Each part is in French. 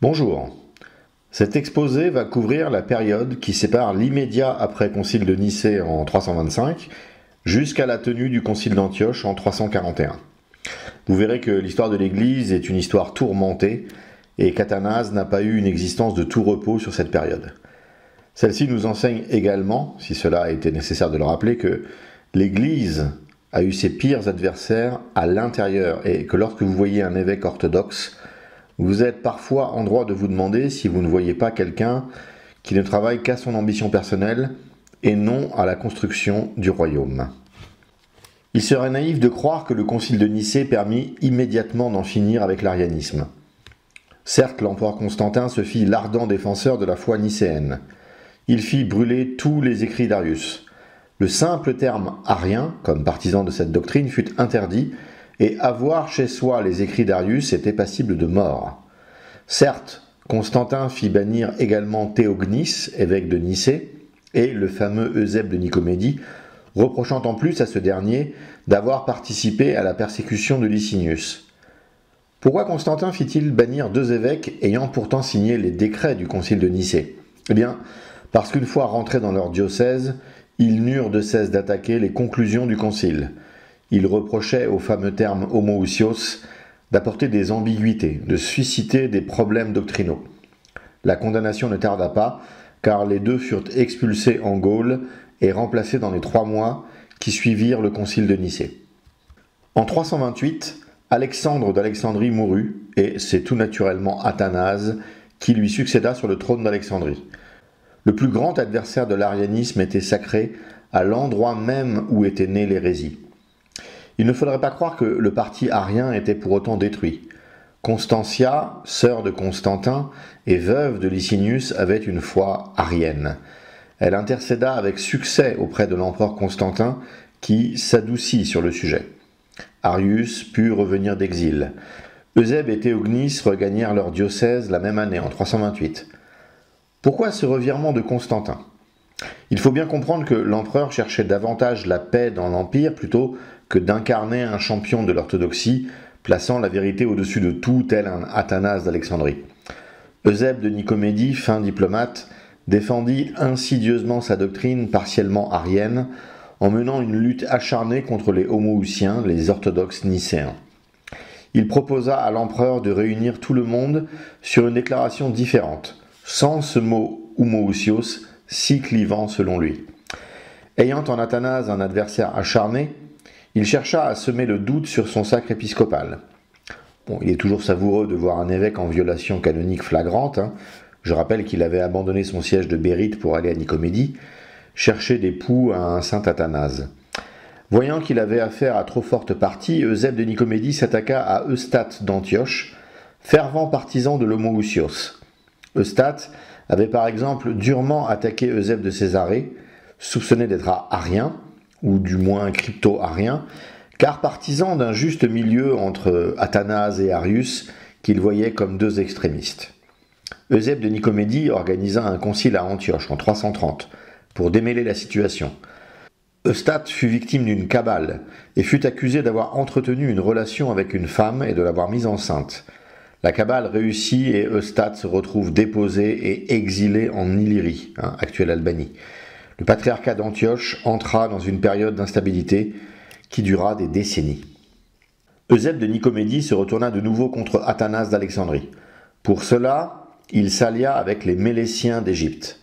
Bonjour. Cet exposé va couvrir la période qui sépare l'immédiat après concile de Nicée en 325 jusqu'à la tenue du concile d'Antioche en 341. Vous verrez que l'histoire de l'Église est une histoire tourmentée et qu'Athanase n'a pas eu une existence de tout repos sur cette période. Celle-ci nous enseigne également, si cela a été nécessaire de le rappeler, que l'Église a eu ses pires adversaires à l'intérieur et que lorsque vous voyez un évêque orthodoxe, vous êtes parfois en droit de vous demander si vous ne voyez pas quelqu'un qui ne travaille qu'à son ambition personnelle et non à la construction du royaume. Il serait naïf de croire que le concile de Nicée permit immédiatement d'en finir avec l'arianisme. Certes, l'empereur Constantin se fit l'ardent défenseur de la foi nicéenne. Il fit brûler tous les écrits d'Arius. Le simple terme arien, comme partisan de cette doctrine, fut interdit, et avoir chez soi les écrits d'Arius était passible de mort. Certes, Constantin fit bannir également Théognis, évêque de Nicée, et le fameux Eusèbe de Nicomédie, reprochant en plus à ce dernier d'avoir participé à la persécution de Licinius. Pourquoi Constantin fit-il bannir deux évêques ayant pourtant signé les décrets du concile de Nicée? Eh bien, parce qu'une fois rentrés dans leur diocèse, ils n'eurent de cesse d'attaquer les conclusions du concile. Il reprochait au fameux terme homoousios d'apporter des ambiguïtés, de susciter des problèmes doctrinaux. La condamnation ne tarda pas, car les deux furent expulsés en Gaule et remplacés dans les 3 mois qui suivirent le concile de Nicée. En 328, Alexandre d'Alexandrie mourut, et c'est tout naturellement Athanase qui lui succéda sur le trône d'Alexandrie. Le plus grand adversaire de l'arianisme était sacré à l'endroit même où était née l'hérésie. Il ne faudrait pas croire que le parti arien était pour autant détruit. Constantia, sœur de Constantin et veuve de Licinius, avait une foi arienne. Elle intercéda avec succès auprès de l'empereur Constantin qui s'adoucit sur le sujet. Arius put revenir d'exil. Eusèbe et Théognis regagnèrent leur diocèse la même année, en 328. Pourquoi ce revirement de Constantin ? Il faut bien comprendre que l'empereur cherchait davantage la paix dans l'Empire plutôt que d'incarner un champion de l'orthodoxie, plaçant la vérité au-dessus de tout tel un Athanase d'Alexandrie. Eusèbe de Nicomédie, fin diplomate, défendit insidieusement sa doctrine partiellement arienne en menant une lutte acharnée contre les homoousiens, les orthodoxes nicéens. Il proposa à l'empereur de réunir tout le monde sur une déclaration différente, sans ce mot homoousios, si clivant selon lui. Ayant en Athanase un adversaire acharné, il chercha à semer le doute sur son sacre épiscopal. Il est toujours savoureux de voir un évêque en violation canonique flagrante. Je rappelle qu'il avait abandonné son siège de Bérite pour aller à Nicomédie, chercher des poux à un saint Athanase. Voyant qu'il avait affaire à trop forte partie, Eusèbe de Nicomédie s'attaqua à Eustate d'Antioche, fervent partisan de l'homoousios. Eustate avait par exemple durement attaqué Eusèbe de Césarée, soupçonné d'être arien, ou du moins crypto-arien, car partisan d'un juste milieu entre Athanase et Arius, qu'il voyait comme deux extrémistes. Eusèbe de Nicomédie organisa un concile à Antioche en 330 pour démêler la situation. Eustate fut victime d'une cabale et fut accusé d'avoir entretenu une relation avec une femme et de l'avoir mise enceinte. La cabale réussit et Eustate se retrouve déposé et exilé en Illyrie, actuelle Albanie. Le patriarcat d'Antioche entra dans une période d'instabilité qui dura des décennies. Eusèbe de Nicomédie se retourna de nouveau contre Athanase d'Alexandrie. Pour cela, il s'allia avec les Méléciens d'Égypte.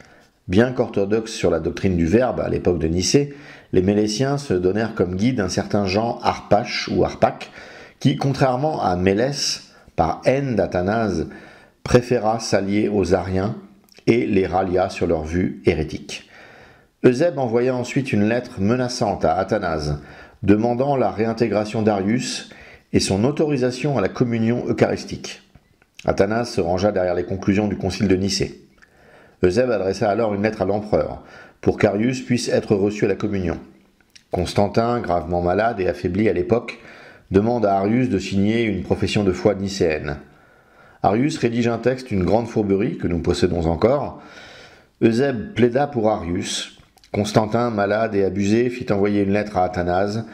Bien qu'orthodoxes sur la doctrine du Verbe à l'époque de Nicée, les Méléciens se donnèrent comme guide un certain Jean Arpache ou Arpac, qui, contrairement à Mélès, par haine d'Athanase, préféra s'allier aux Ariens et les rallia sur leur vue hérétique. Eusèbe envoya ensuite une lettre menaçante à Athanase, demandant la réintégration d'Arius et son autorisation à la communion eucharistique. Athanase se rangea derrière les conclusions du concile de Nicée. Eusèbe adressa alors une lettre à l'empereur, pour qu'Arius puisse être reçu à la communion. Constantin, gravement malade et affaibli à l'époque, demande à Arius de signer une profession de foi nicéenne. Arius rédige un texte d'une grande fourberie que nous possédons encore. Eusèbe plaida pour Arius. Constantin, malade et abusé, fit envoyer une lettre à Athanase,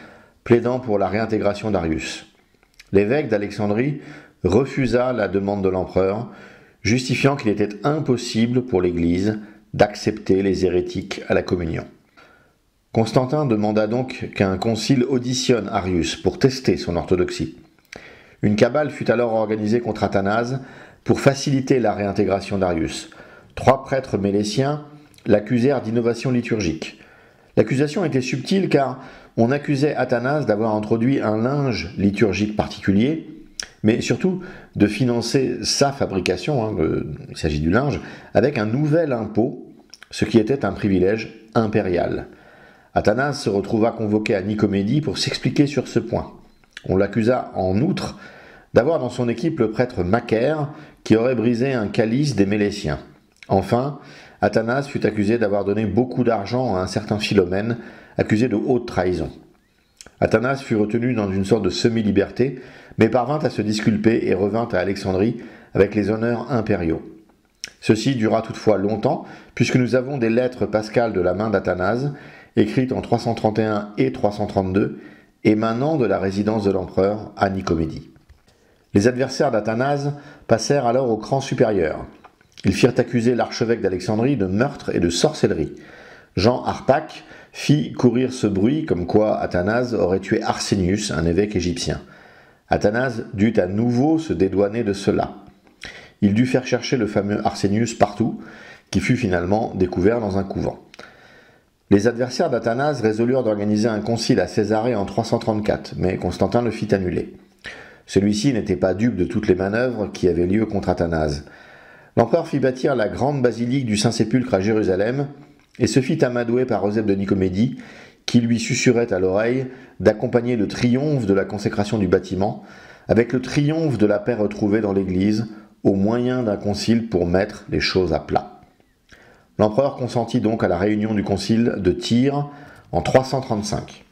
plaidant pour la réintégration d'Arius. L'évêque d'Alexandrie refusa la demande de l'empereur, justifiant qu'il était impossible pour l'Église d'accepter les hérétiques à la communion. Constantin demanda donc qu'un concile auditionne Arius pour tester son orthodoxie. Une cabale fut alors organisée contre Athanase pour faciliter la réintégration d'Arius. 3 prêtres méléciens l'accusèrent d'innovation liturgique. L'accusation était subtile car on accusait Athanase d'avoir introduit un linge liturgique particulier, mais surtout de financer sa fabrication, il s'agit du linge, avec un nouvel impôt, ce qui était un privilège impérial. Athanase se retrouva convoqué à Nicomédie pour s'expliquer sur ce point. On l'accusa en outre d'avoir dans son équipe le prêtre Macaire qui aurait brisé un calice des Méléciens. Enfin, Athanase fut accusé d'avoir donné beaucoup d'argent à un certain Philomène, accusé de haute trahison. Athanase fut retenu dans une sorte de semi-liberté, mais parvint à se disculper et revint à Alexandrie avec les honneurs impériaux. Ceci dura toutefois longtemps, puisque nous avons des lettres pascales de la main d'Athanase, écrites en 331 et 332, émanant de la résidence de l'empereur à Nicomédie. Les adversaires d'Athanase passèrent alors au cran supérieur. Ils firent accuser l'archevêque d'Alexandrie de meurtre et de sorcellerie. Jean Harpac fit courir ce bruit comme quoi Athanase aurait tué Arsenius, un évêque égyptien. Athanase dut à nouveau se dédouaner de cela. Il dut faire chercher le fameux Arsenius partout, qui fut finalement découvert dans un couvent. Les adversaires d'Athanase résolurent d'organiser un concile à Césarée en 334, mais Constantin le fit annuler. Celui-ci n'était pas dupe de toutes les manœuvres qui avaient lieu contre Athanase. L'empereur fit bâtir la grande basilique du Saint-Sépulcre à Jérusalem et se fit amadouer par Eusèbe de Nicomédie, qui lui susurrait à l'oreille d'accompagner le triomphe de la consécration du bâtiment avec le triomphe de la paix retrouvée dans l'Église au moyen d'un concile pour mettre les choses à plat. L'empereur consentit donc à la réunion du concile de Tyr en 335.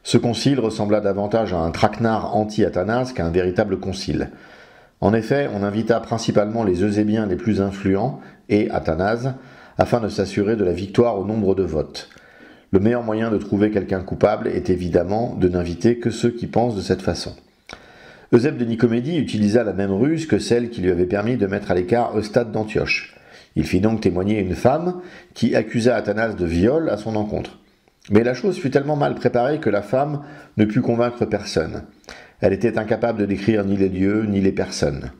Ce concile ressembla davantage à un traquenard anti-Athanase qu'à un véritable concile. En effet, on invita principalement les Eusébiens les plus influents et Athanase, afin de s'assurer de la victoire au nombre de votes. Le meilleur moyen de trouver quelqu'un coupable est évidemment de n'inviter que ceux qui pensent de cette façon. Eusèbe de Nicomédie utilisa la même ruse que celle qui lui avait permis de mettre à l'écart Eustade d'Antioche. Il fit donc témoigner une femme qui accusa Athanase de viol à son encontre. Mais la chose fut tellement mal préparée que la femme ne put convaincre personne. Elle était incapable de décrire ni les lieux ni les personnes.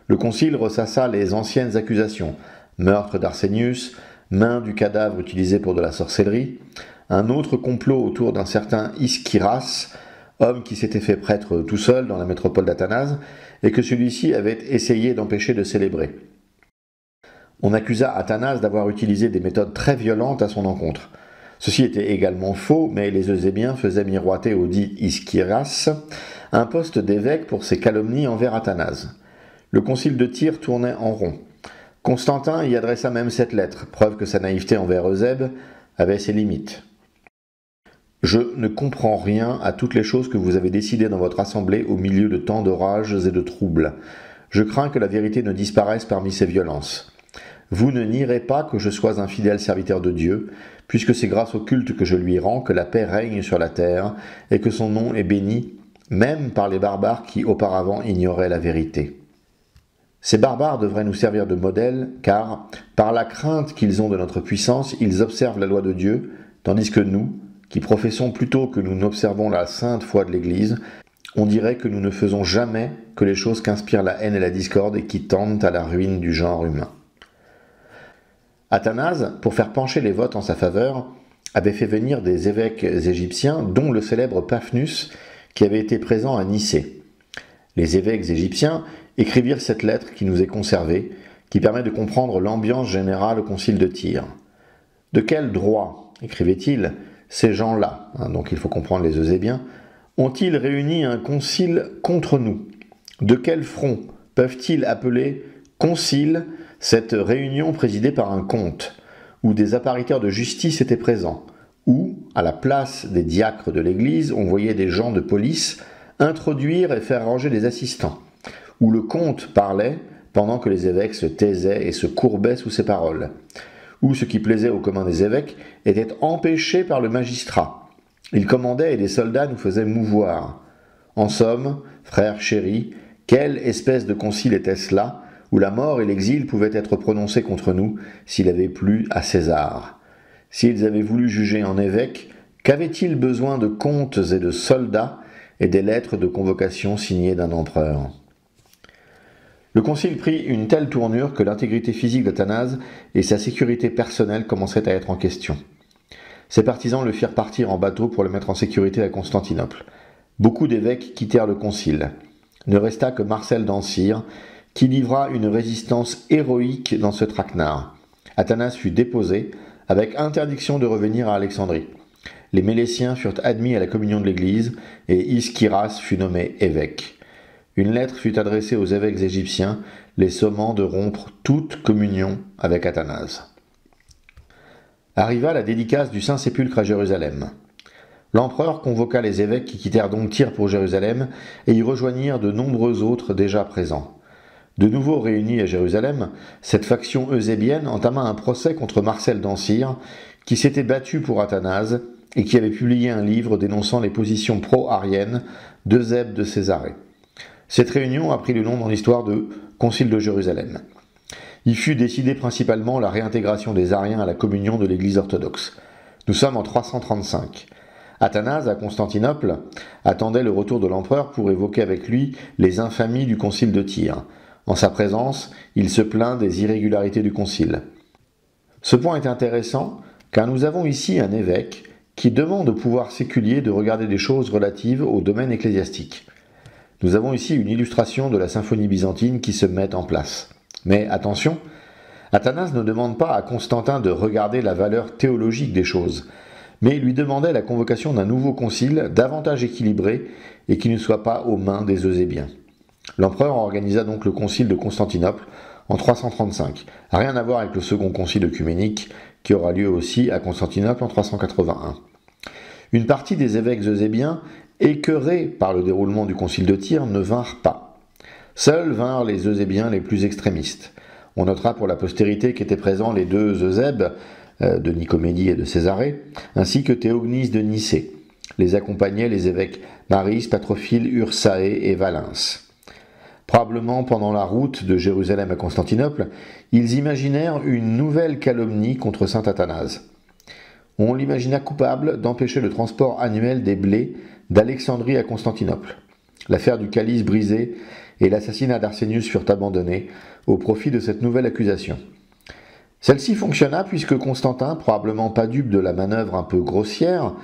Le concile ressassa les anciennes accusations, meurtre d'Arsenius, main du cadavre utilisé pour de la sorcellerie, un autre complot autour d'un certain Ischiras, homme qui s'était fait prêtre tout seul dans la métropole d'Athanase, et que celui-ci avait essayé d'empêcher de célébrer. On accusa Athanase d'avoir utilisé des méthodes très violentes à son encontre. Ceci était également faux, mais les Eusébiens faisaient miroiter au dit Ischiras un poste d'évêque pour ses calomnies envers Athanase. Le concile de Tyr tournait en rond. Constantin y adressa même cette lettre, preuve que sa naïveté envers Eusèbe avait ses limites. « Je ne comprends rien à toutes les choses que vous avez décidées dans votre assemblée au milieu de tant d'orages et de troubles. Je crains que la vérité ne disparaisse parmi ces violences. Vous ne nierez pas que je sois un fidèle serviteur de Dieu, puisque c'est grâce au culte que je lui rends que la paix règne sur la terre et que son nom est béni, même par les barbares qui auparavant ignoraient la vérité. Ces barbares devraient nous servir de modèle, car, par la crainte qu'ils ont de notre puissance, ils observent la loi de Dieu, tandis que nous, qui professons plutôt que nous n'observons la sainte foi de l'Église, on dirait que nous ne faisons jamais que les choses qu'inspirent la haine et la discorde et qui tendent à la ruine du genre humain. » Athanase, pour faire pencher les votes en sa faveur, avait fait venir des évêques égyptiens, dont le célèbre Paphnus, qui avait été présent à Nicée. Les évêques égyptiens écrivirent cette lettre qui nous est conservée, qui permet de comprendre l'ambiance générale au concile de Tyr. De quel droit, écrivait-il, ces gens-là, donc il faut comprendre les Eusébiens, ont-ils réuni un concile contre nous? De quel front peuvent-ils appeler concile cette réunion présidée par un comte, où des appariteurs de justice étaient présents, où, à la place des diacres de l'Église, on voyait des gens de police introduire et faire ranger des assistants, où le comte parlait pendant que les évêques se taisaient et se courbaient sous ses paroles, où ce qui plaisait au commun des évêques était empêché par le magistrat. Il commandait et des soldats nous faisaient mouvoir. En somme, frères chéris, quelle espèce de concile était-ce là, où la mort et l'exil pouvaient être prononcés contre nous s'il avait plu à César. S'ils avaient voulu juger en évêque, qu'avaient-ils besoin de comtes et de soldats et des lettres de convocation signées d'un empereur? Le concile prit une telle tournure que l'intégrité physique d'Athanase et sa sécurité personnelle commençaient à être en question. Ses partisans le firent partir en bateau pour le mettre en sécurité à Constantinople. Beaucoup d'évêques quittèrent le concile. Ne resta que Marcel d'Ancyre, qui livra une résistance héroïque dans ce traquenard. Athanase fut déposé, avec interdiction de revenir à Alexandrie. Les Méléciens furent admis à la communion de l'Église, et Ischiras fut nommé évêque. Une lettre fut adressée aux évêques égyptiens, les sommant de rompre toute communion avec Athanase. Arriva la dédicace du Saint-Sépulcre à Jérusalem. L'empereur convoqua les évêques qui quittèrent donc Tyr pour Jérusalem et y rejoignirent de nombreux autres déjà présents. De nouveau réunis à Jérusalem, cette faction eusébienne entama un procès contre Marcel d'Ancyre, qui s'était battu pour Athanase et qui avait publié un livre dénonçant les positions pro-ariennes d'Eusèbe de Césarée. Cette réunion a pris le nom dans l'histoire de Concile de Jérusalem. Il fut décidé principalement la réintégration des Ariens à la communion de l'Église orthodoxe. Nous sommes en 335. Athanase, à Constantinople, attendait le retour de l'empereur pour évoquer avec lui les infamies du concile de Tyr. En sa présence, il se plaint des irrégularités du concile. Ce point est intéressant car nous avons ici un évêque qui demande au pouvoir séculier de regarder des choses relatives au domaine ecclésiastique. Nous avons ici une illustration de la symphonie byzantine qui se met en place. Mais attention, Athanase ne demande pas à Constantin de regarder la valeur théologique des choses, mais lui demandait la convocation d'un nouveau concile davantage équilibré et qui ne soit pas aux mains des Eusébiens. L'empereur organisa donc le concile de Constantinople en 335, rien à voir avec le second concile œcuménique qui aura lieu aussi à Constantinople en 381. Une partie des évêques eusébiens, écœurés par le déroulement du concile de Tyr, ne vinrent pas. Seuls vinrent les eusébiens les plus extrémistes. On notera pour la postérité qu'étaient présents les deux Eusèbes, de Nicomédie et de Césarée, ainsi que Théognis de Nicée. Les accompagnaient les évêques Maris, Patrophile, Ursae et Valens. Probablement pendant la route de Jérusalem à Constantinople, ils imaginèrent une nouvelle calomnie contre saint Athanase. On l'imagina coupable d'empêcher le transport annuel des blés d'Alexandrie à Constantinople. L'affaire du calice brisé et l'assassinat d'Arsenius furent abandonnés au profit de cette nouvelle accusation. Celle-ci fonctionna puisque Constantin, probablement pas dupe de la manœuvre un peu grossière,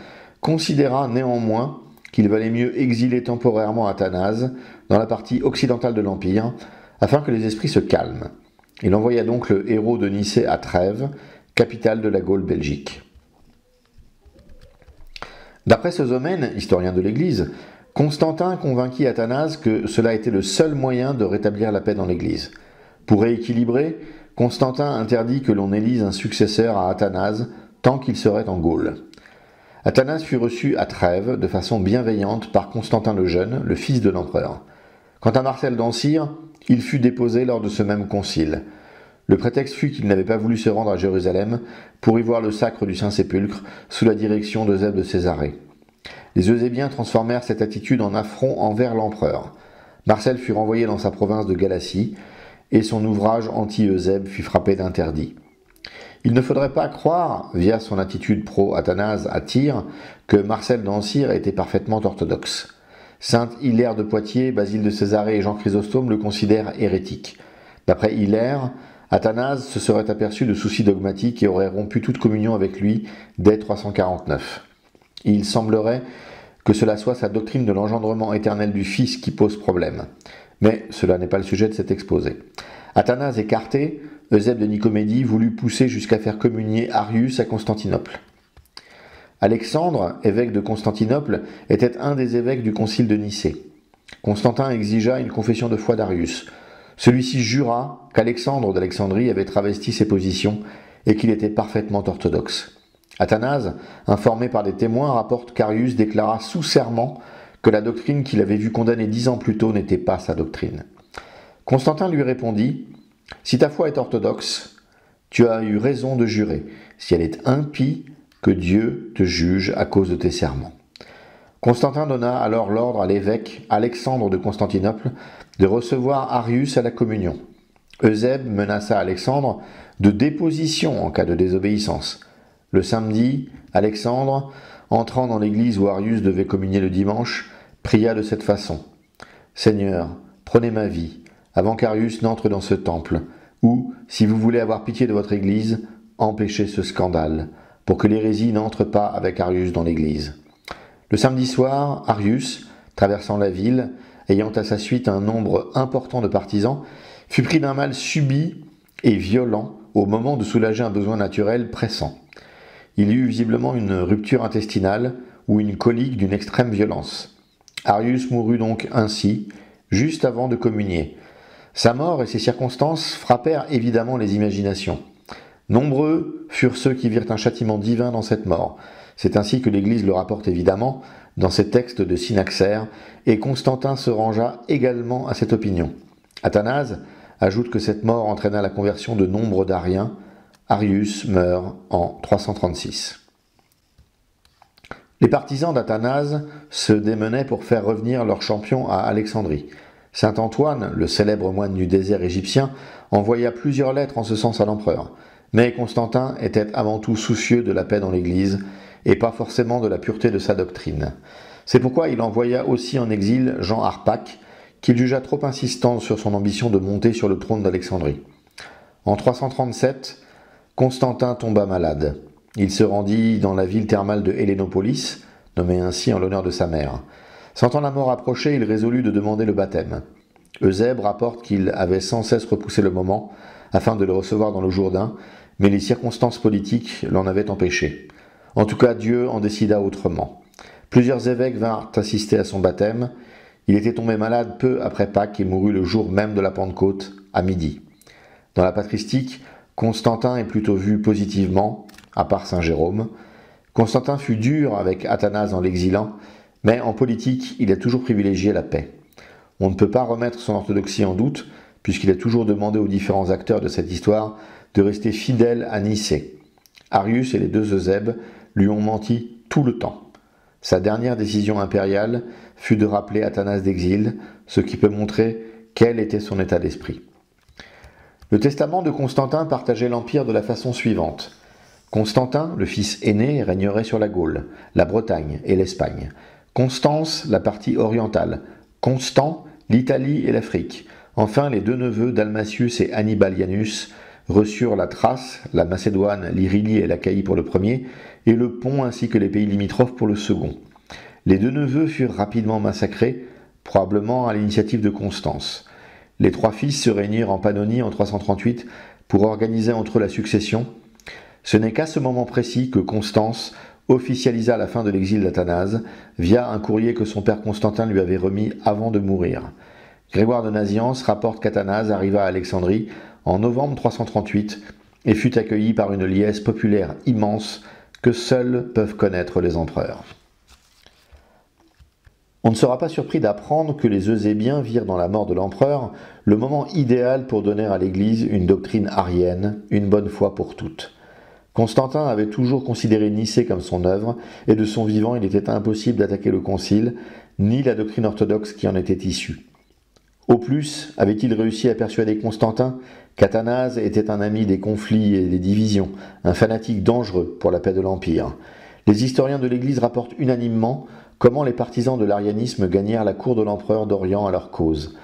considéra néanmoins qu'il valait mieux exiler temporairement Athanase dans la partie occidentale de l'Empire, afin que les esprits se calment. Il envoya donc le héros de Nicée à Trèves, capitale de la Gaule belgique. D'après Sozomène, historien de l'Église, Constantin convainquit Athanase que cela était le seul moyen de rétablir la paix dans l'Église. Pour rééquilibrer, Constantin interdit que l'on élise un successeur à Athanase tant qu'il serait en Gaule. Athanase fut reçu à Trèves de façon bienveillante par Constantin le Jeune, le fils de l'empereur. Quant à Marcel d'Ancyre, il fut déposé lors de ce même concile. Le prétexte fut qu'il n'avait pas voulu se rendre à Jérusalem pour y voir le sacre du Saint-Sépulcre sous la direction d'Eusèbe de Césarée. Les Eusébiens transformèrent cette attitude en affront envers l'empereur. Marcel fut renvoyé dans sa province de Galatie et son ouvrage anti-Eusèbe fut frappé d'interdit. Il ne faudrait pas croire, via son attitude pro-Athanase à Tyr, que Marcel d'Ancyre était parfaitement orthodoxe. Saint Hilaire de Poitiers, Basile de Césarée et Jean Chrysostome le considèrent hérétique. D'après Hilaire, Athanase se serait aperçu de soucis dogmatiques et aurait rompu toute communion avec lui dès 349. Il semblerait que cela soit sa doctrine de l'engendrement éternel du Fils qui pose problème. Mais cela n'est pas le sujet de cet exposé. Athanase écarté, Eusèbe de Nicomédie voulut pousser jusqu'à faire communier Arius à Constantinople. Alexandre, évêque de Constantinople, était un des évêques du concile de Nicée. Constantin exigea une confession de foi d'Arius. Celui-ci jura qu'Alexandre d'Alexandrie avait travesti ses positions et qu'il était parfaitement orthodoxe. Athanase, informé par des témoins, rapporte qu'Arius déclara sous serment que la doctrine qu'il avait vu condamner 10 ans plus tôt n'était pas sa doctrine. Constantin lui répondit « Si ta foi est orthodoxe, tu as eu raison de jurer. Si elle est impie, que Dieu te juge à cause de tes serments. » Constantin donna alors l'ordre à l'évêque Alexandre de Constantinople de recevoir Arius à la communion. Eusèbe menaça Alexandre de déposition en cas de désobéissance. Le samedi, Alexandre, entrant dans l'église où Arius devait communier le dimanche, pria de cette façon. « Seigneur, prenez ma vie, avant qu'Arius n'entre dans ce temple, ou, si vous voulez avoir pitié de votre église, empêchez ce scandale, pour que l'hérésie n'entre pas avec Arius dans l'église. » Le samedi soir, Arius, traversant la ville, ayant à sa suite un nombre important de partisans, fut pris d'un mal subit et violent au moment de soulager un besoin naturel pressant. Il y eut visiblement une rupture intestinale ou une colique d'une extrême violence. Arius mourut donc ainsi, juste avant de communier. Sa mort et ses circonstances frappèrent évidemment les imaginations. Nombreux furent ceux qui virent un châtiment divin dans cette mort. C'est ainsi que l'Église le rapporte évidemment dans ses textes de Synaxaire, et Constantin se rangea également à cette opinion. Athanase ajoute que cette mort entraîna la conversion de nombre d'Ariens. Arius meurt en 336. Les partisans d'Athanase se démenaient pour faire revenir leur champion à Alexandrie. Saint Antoine, le célèbre moine du désert égyptien, envoya plusieurs lettres en ce sens à l'empereur. Mais Constantin était avant tout soucieux de la paix dans l'Église, et pas forcément de la pureté de sa doctrine. C'est pourquoi il envoya aussi en exil Jean Arpac, qu'il jugea trop insistant sur son ambition de monter sur le trône d'Alexandrie. En 337, Constantin tomba malade. Il se rendit dans la ville thermale de Hélénopolis, nommée ainsi en l'honneur de sa mère. Sentant la mort approcher, il résolut de demander le baptême. Eusèbe rapporte qu'il avait sans cesse repoussé le moment, afin de le recevoir dans le Jourdain, mais les circonstances politiques l'en avaient empêché. En tout cas, Dieu en décida autrement. Plusieurs évêques vinrent assister à son baptême. Il était tombé malade peu après Pâques et mourut le jour même de la Pentecôte, à midi. Dans la patristique, Constantin est plutôt vu positivement, à part Saint Jérôme. Constantin fut dur avec Athanase en l'exilant, mais en politique, il a toujours privilégié la paix. On ne peut pas remettre son orthodoxie en doute, puisqu'il a toujours demandé aux différents acteurs de cette histoire de rester fidèles à Nicée. Arius et les deux Eusèbes lui ont menti tout le temps. Sa dernière décision impériale fut de rappeler Athanase d'exil, ce qui peut montrer quel était son état d'esprit. Le testament de Constantin partageait l'empire de la façon suivante. Constantin, le fils aîné, régnerait sur la Gaule, la Bretagne et l'Espagne. Constance, la partie orientale. Constant, l'Italie et l'Afrique. Enfin, les deux neveux Dalmatius et Hannibalianus reçurent la Thrace, la Macédoine, l'Irélie et l'Achaïe pour le premier, et le Pont ainsi que les pays limitrophes pour le second. Les deux neveux furent rapidement massacrés, probablement à l'initiative de Constance. Les trois fils se réunirent en Pannonie en 338 pour organiser entre eux la succession. Ce n'est qu'à ce moment précis que Constance officialisa la fin de l'exil d'Athanase via un courrier que son père Constantin lui avait remis avant de mourir. Grégoire de Nazianze rapporte qu'Athanase arriva à Alexandrie en novembre 338 et fut accueilli par une liesse populaire immense que seuls peuvent connaître les empereurs. On ne sera pas surpris d'apprendre que les Eusébiens virent dans la mort de l'empereur le moment idéal pour donner à l'Église une doctrine arienne, une bonne fois pour toutes. Constantin avait toujours considéré Nicée comme son œuvre, et de son vivant il était impossible d'attaquer le concile, ni la doctrine orthodoxe qui en était issue. Au plus, avait-il réussi à persuader Constantin qu'Athanase était un ami des conflits et des divisions, un fanatique dangereux pour la paix de l'Empire. Les historiens de l'Église rapportent unanimement comment les partisans de l'arianisme gagnèrent la cour de l'empereur d'Orient à leur cause.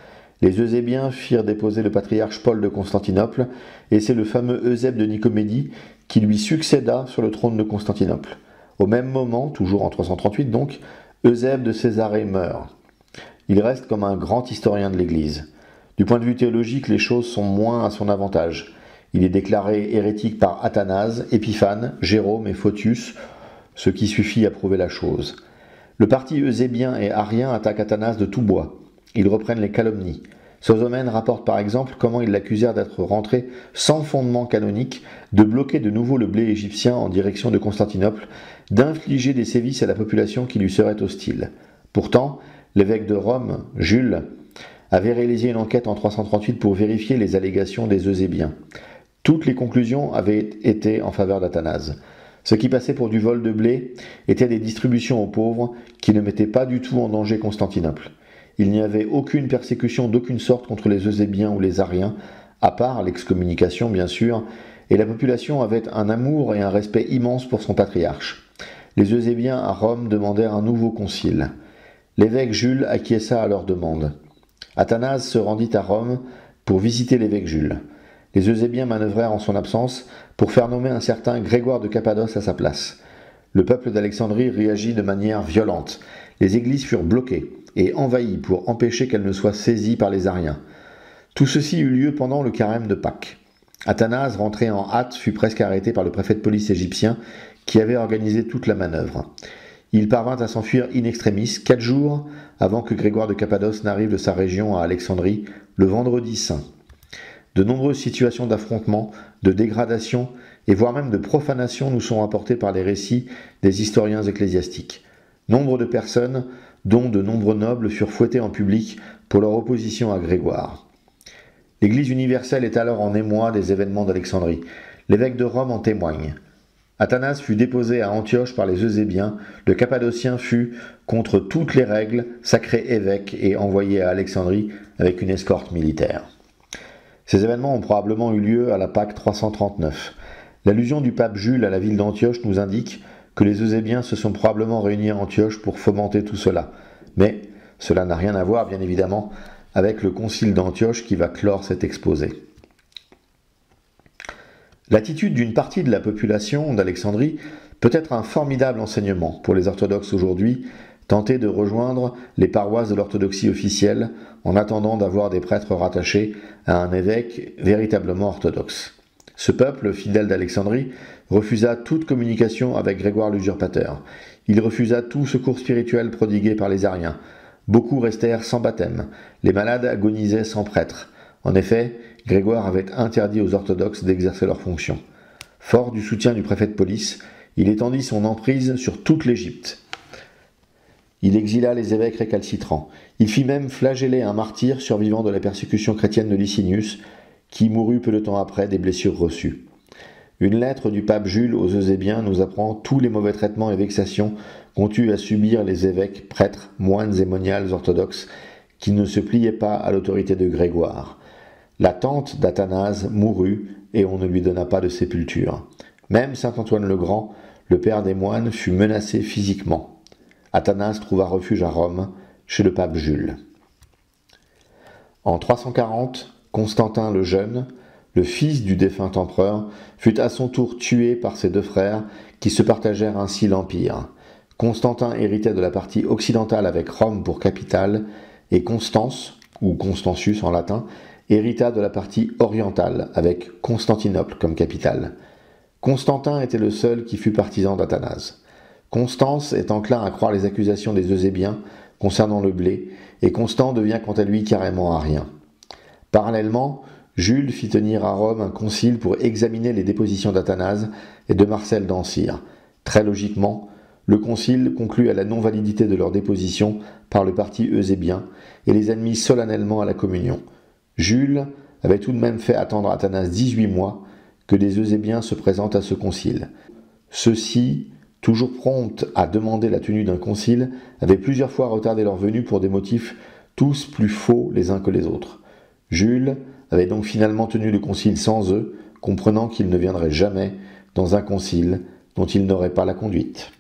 Les Eusébiens firent déposer le patriarche Paul de Constantinople, et c'est le fameux Eusèbe de Nicomédie qui lui succéda sur le trône de Constantinople. Au même moment, toujours en 338 donc, Eusèbe de Césarée meurt. Il reste comme un grand historien de l'Église. Du point de vue théologique, les choses sont moins à son avantage. Il est déclaré hérétique par Athanase, Épiphane, Jérôme et Photius, ce qui suffit à prouver la chose. Le parti eusébien et arien attaque Athanase de tout bois. Ils reprennent les calomnies. Sosomène rapporte par exemple comment ils l'accusèrent d'être rentré sans fondement canonique, de bloquer de nouveau le blé égyptien en direction de Constantinople, d'infliger des sévices à la population qui lui serait hostile. Pourtant, l'évêque de Rome, Jules, avait réalisé une enquête en 338 pour vérifier les allégations des Eusébiens. Toutes les conclusions avaient été en faveur d'Athanase. Ce qui passait pour du vol de blé était des distributions aux pauvres qui ne mettaient pas du tout en danger Constantinople. Il n'y avait aucune persécution d'aucune sorte contre les Eusébiens ou les Ariens, à part l'excommunication bien sûr, et la population avait un amour et un respect immense pour son patriarche. Les Eusébiens à Rome demandèrent un nouveau concile. L'évêque Jules acquiesça à leur demande. Athanase se rendit à Rome pour visiter l'évêque Jules. Les Eusébiens manœuvrèrent en son absence pour faire nommer un certain Grégoire de Cappadoce à sa place. Le peuple d'Alexandrie réagit de manière violente. Les églises furent bloquées et envahies pour empêcher qu'elles ne soient saisies par les Ariens. Tout ceci eut lieu pendant le carême de Pâques. Athanase, rentré en hâte, fut presque arrêté par le préfet de police égyptien qui avait organisé toute la manœuvre. Il parvint à s'enfuir in extremis 4 jours avant que Grégoire de Cappadoce n'arrive de sa région à Alexandrie, le vendredi saint. De nombreuses situations d'affrontement, de dégradation et voire même de profanation nous sont rapportées par les récits des historiens ecclésiastiques. Nombre de personnes, dont de nombreux nobles, furent fouettés en public pour leur opposition à Grégoire. L'Église universelle est alors en émoi des événements d'Alexandrie. L'évêque de Rome en témoigne. Athanase fut déposé à Antioche par les Eusébiens, le Cappadocien fut, contre toutes les règles, sacré évêque et envoyé à Alexandrie avec une escorte militaire. Ces événements ont probablement eu lieu à la Pâque 339. L'allusion du pape Jules à la ville d'Antioche nous indique que les Eusébiens se sont probablement réunis à Antioche pour fomenter tout cela. Mais cela n'a rien à voir, bien évidemment, avec le concile d'Antioche qui va clore cet exposé. L'attitude d'une partie de la population d'Alexandrie peut être un formidable enseignement pour les orthodoxes aujourd'hui, tenter de rejoindre les paroisses de l'orthodoxie officielle en attendant d'avoir des prêtres rattachés à un évêque véritablement orthodoxe. Ce peuple, fidèle d'Alexandrie, refusa toute communication avec Grégoire l'usurpateur. Il refusa tout secours spirituel prodigué par les Ariens. Beaucoup restèrent sans baptême. Les malades agonisaient sans prêtre. En effet, Grégoire avait interdit aux orthodoxes d'exercer leurs fonctions. Fort du soutien du préfet de police, il étendit son emprise sur toute l'Égypte. Il exila les évêques récalcitrants. Il fit même flageller un martyr survivant de la persécution chrétienne de Licinius, qui mourut peu de temps après des blessures reçues. Une lettre du pape Jules aux Eusébiens nous apprend tous les mauvais traitements et vexations qu'ont eu à subir les évêques, prêtres, moines et moniales orthodoxes qui ne se pliaient pas à l'autorité de Grégoire. La tante d'Athanase mourut et on ne lui donna pas de sépulture. Même saint Antoine le Grand, le père des moines, fut menacé physiquement. Athanase trouva refuge à Rome, chez le pape Jules. En 340, Constantin le Jeune, le fils du défunt empereur, fut à son tour tué par ses 2 frères qui se partagèrent ainsi l'empire. Constantin héritait de la partie occidentale avec Rome pour capitale et Constance, ou Constantius en latin, hérita de la partie orientale avec Constantinople comme capitale. Constantin était le seul qui fut partisan d'Athanase. Constance est enclin à croire les accusations des Eusébiens concernant le blé, et Constant devient quant à lui carrément arien. Parallèlement, Jules fit tenir à Rome un concile pour examiner les dépositions d'Athanase et de Marcel d'Ancyre. Très logiquement, le concile conclut à la non-validité de leurs dépositions par le parti eusébien et les admit solennellement à la communion. Jules avait tout de même fait attendre Athanase 18 mois que des Eusébiens se présentent à ce concile. Ceux-ci, toujours promptes à demander la tenue d'un concile, avaient plusieurs fois retardé leur venue pour des motifs tous plus faux les uns que les autres. Jules avait donc finalement tenu le concile sans eux, comprenant qu'il ne viendrait jamais dans un concile dont il n'aurait pas la conduite.